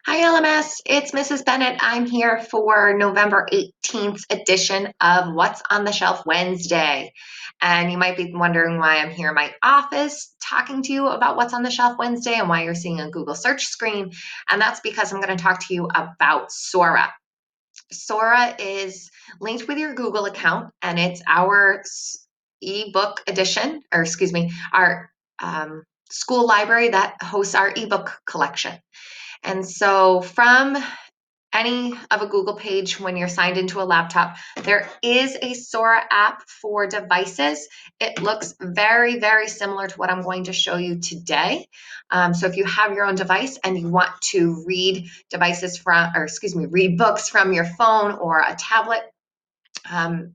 Hi, LMS. It's Mrs. Bennett. I'm here for November 18th edition of What's on the Shelf Wednesday. And you might be wondering why I'm here in my office talking to you about What's on the Shelf Wednesday and why you're seeing a Google search screen. And that's because I'm going to talk to you about Sora. Sora is linked with your Google account, and it's our ebook edition, or excuse me, our school library that hosts our ebook collection. And so from any of a Google page when you're signed into a laptop, there is a Sora app for devices. It looks very, very similar to what I'm going to show you today. So if you have your own device and you want to read read books from your phone or a tablet,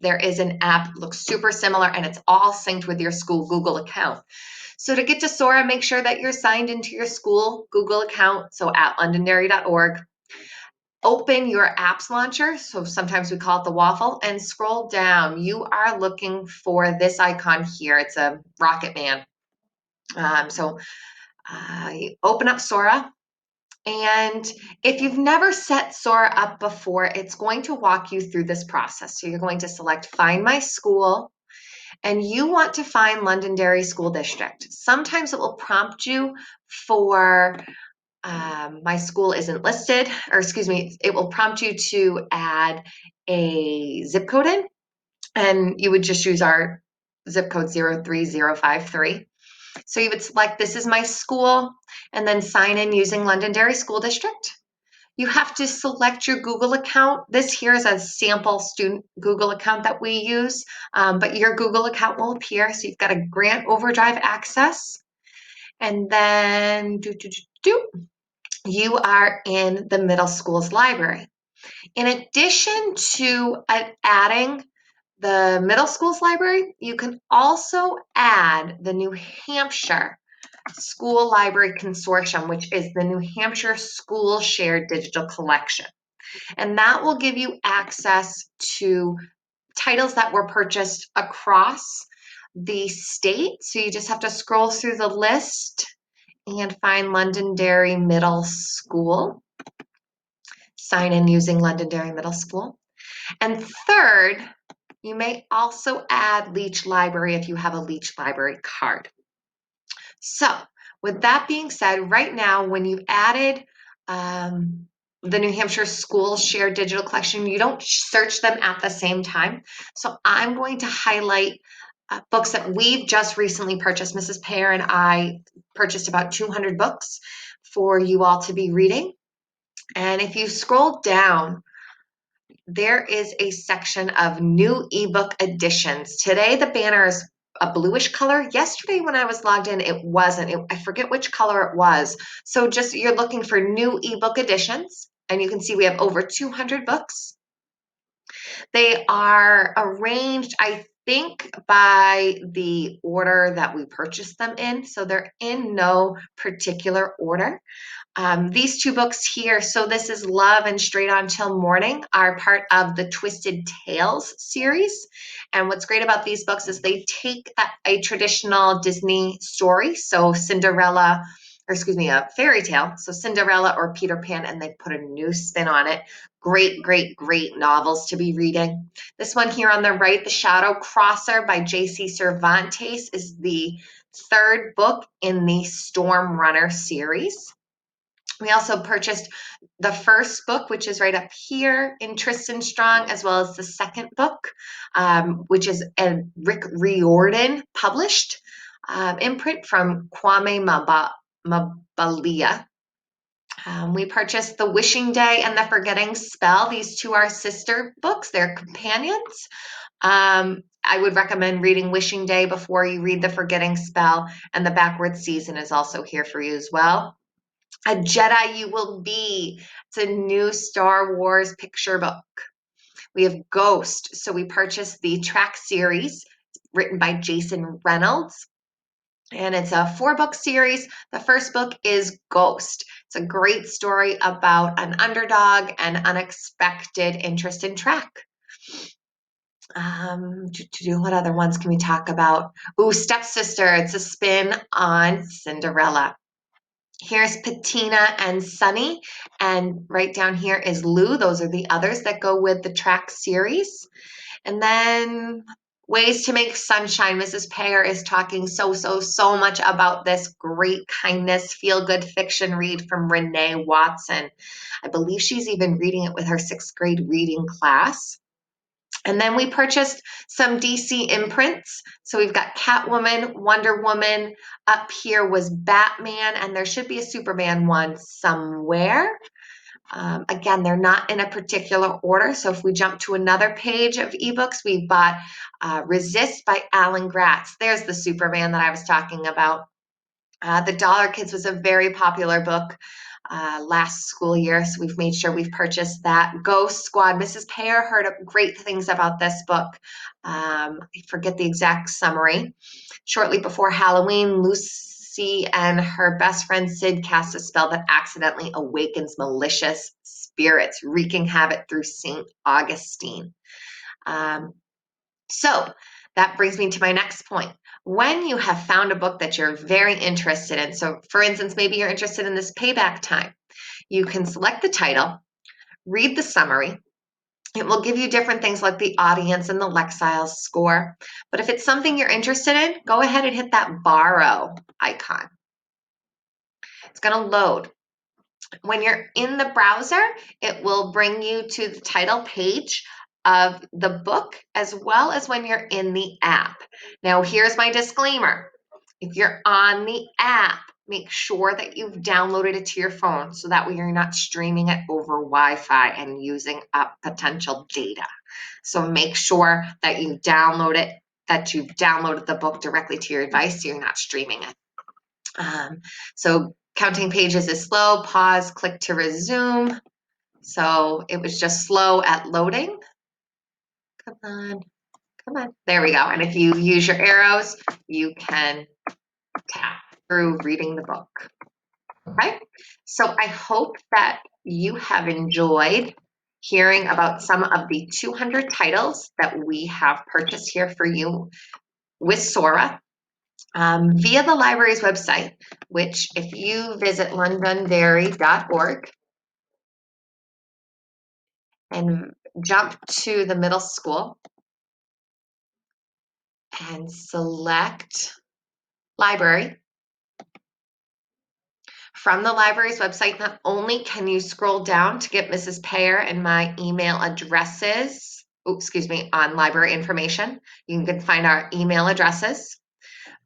there is an app, looks super similar, and it's all synced with your school Google account. So to get to Sora, make sure that you're signed into your school Google account, so at londonderry.org. Open your apps launcher, so sometimes we call it the waffle, and scroll down. You are looking for this icon here. It's a rocket man. You open up Sora, and if you've never set Sora up before, it's going to walk you through this process. So you're going to select Find My School, and you want to find Londonderry School District. Sometimes it will prompt you for my school isn't listed, or excuse me, it will prompt you to add a zip code in, and you would just use our zip code 03053. So you would select this is my school and then sign in using Londonderry School District. You have to select your Google account. This here is a sample student Google account that we use, but your Google account will appear. So you've got a grant overdrive access. And then you are in the middle school's library. In addition to adding the middle school's library, you can also add the New Hampshire School Library Consortium, which is the New Hampshire School Shared Digital Collection. And that will give you access to titles that were purchased across the state. So you just have to scroll through the list and find Londonderry Middle School. Sign in using Londonderry Middle School. And third, you may also add Leach Library if you have a Leach Library card. So with that being said, right now, when you've added the New Hampshire School Shared Digital Collection, you don't search them at the same time. So I'm going to highlight books that we've just recently purchased. Mrs. Pear and I purchased about 200 books for you all to be reading. And if you scroll down, there is a section of new ebook editions. Today, the banner is a bluish color. Yesterday, when I was logged in, it wasn't. I forget which color it was. So just you're looking for new ebook editions, and you can see we have over 200 books. They are arranged, I think, by the order that we purchased them in. So they're in no particular order. These two books here, so this is Love and Straight On Till Morning, are part of the Twisted Tales series. And what's great about these books is they take a traditional Disney story, so Cinderella, or excuse me, a fairy tale, so Cinderella or Peter Pan, and they put a new spin on it. Great, great, great novels to be reading. This one here on the right, The Shadow Crosser by J.C. Cervantes, is the third book in the Storm Runner series. We also purchased the first book, which is right up here in Tristan Strong, as well as the second book, which is a Rick Riordan published imprint from Kwame Mabalia. We purchased The Wishing Day and The Forgetting Spell. These two are sister books. They're companions. I would recommend reading Wishing Day before you read The Forgetting Spell, and The Backward Season is also here for you as well. A Jedi You Will Be. It's a new Star Wars picture book. We have Ghost. So we purchased the track series written by Jason Reynolds. And it's a 4-book series. The first book is Ghost. It's a great story about an underdog and unexpected interest in track. What other ones can we talk about? Stepsister. It's a spin on Cinderella. Here's Patina and Sunny, and right down here is Lou. Those are the others that go with the track series. And then Ways to Make Sunshine. Mrs. Payer is talking so much about this great kindness, feel-good fiction read from Renee Watson. I believe she's even reading it with her 6th grade reading class. And then we purchased some DC imprints. So we've got Catwoman, Wonder Woman. Up here was Batman, and there should be a Superman one somewhere. Again, they're not in a particular order. So if we jump to another page of ebooks, we bought Resist by Alan Gratz. There's the Superman that I was talking about. The Dollar Kids was a very popular book last school year, so we've made sure we've purchased that. Ghost Squad. Mrs. Payer heard great things about this book. I forget the exact summary. Shortly before Halloween, Lucy and her best friend Sid cast a spell that accidentally awakens malicious spirits, wreaking havoc through St. Augustine. So that brings me to my next point. When you have found a book that you're very interested in, so for instance, maybe you're interested in this Payback Time, you can select the title, read the summary. It will give you different things like the audience and the Lexile score. But if it's something you're interested in, go ahead and hit that borrow icon. It's going to load. When you're in the browser, it will bring you to the title page of the book as well as when you're in the app. Now, here's my disclaimer. If you're on the app, make sure that you've downloaded it to your phone so that way you're not streaming it over Wi-Fi and using up potential data. So make sure that you download it, that you've downloaded the book directly to your device so you're not streaming it. So counting pages is slow. Pause, click to resume. So it was just slow at loading. Come on, come on. There we go. And if you use your arrows, you can tap through reading the book. Okay, so I hope that you have enjoyed hearing about some of the 200 titles that we have purchased here for you with Sora via the library's website, which if you visit londonderry.org and jump to the middle school and select library. From the library's website, not only can you scroll down to get Mrs. Payer and my email addresses, on library information, you can find our email addresses,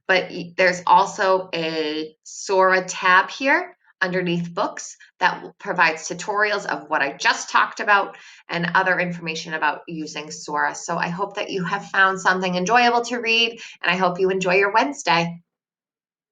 but there's also a Sora tab here underneath books that provides tutorials of what I just talked about and other information about using Sora. So I hope that you have found something enjoyable to read, and I hope you enjoy your Wednesday.